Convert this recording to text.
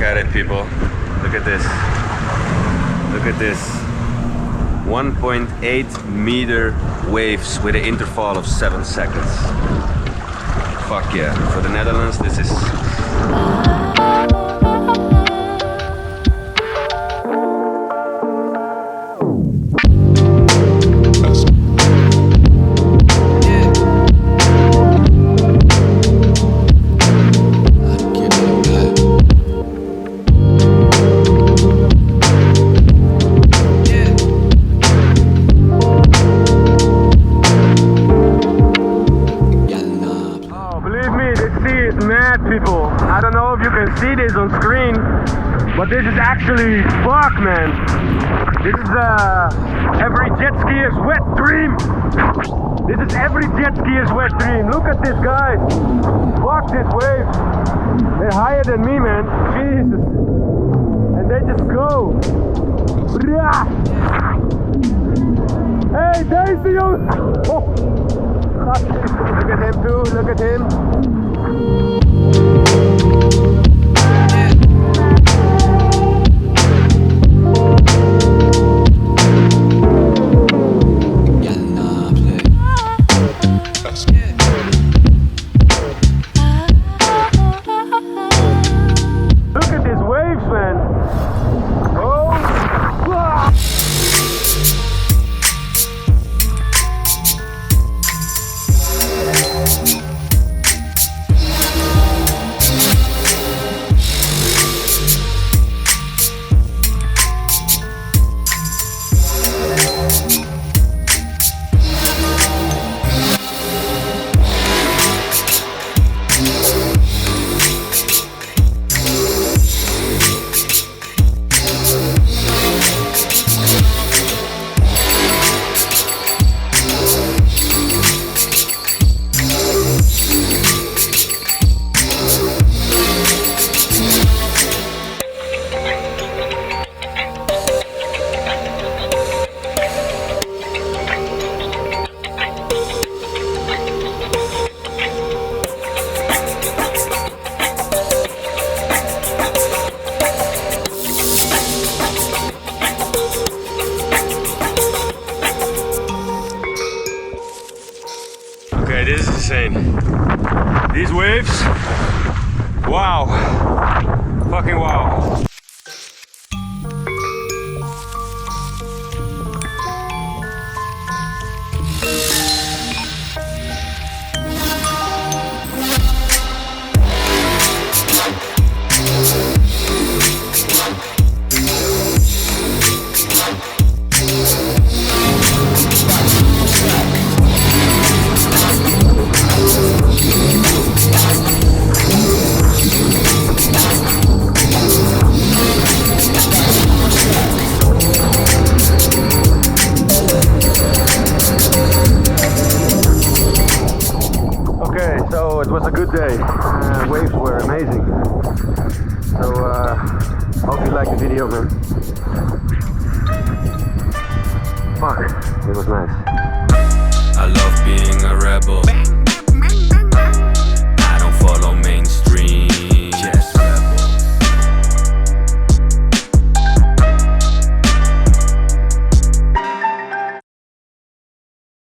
at it, people. Look at this. Look at this. 1.8 meter waves with an interval of 7 seconds. Fuck yeah. For the Netherlands, this is... people. I don't know if you can see this on screen, but this is actually fuck, man. This is every jet skier's wet dream. This is every jet skier's wet dream. Look at this, guys. Fuck this wave. They're higher than me, man. Jesus. And they just go. Hey, Daisy, oh. Look at him too. Look at him. Okay, this is insane. These waves, wow, fucking wow. So it was a good day. Waves were amazing. So hope you liked the video, man. Fuck, it was nice. I love being a rebel.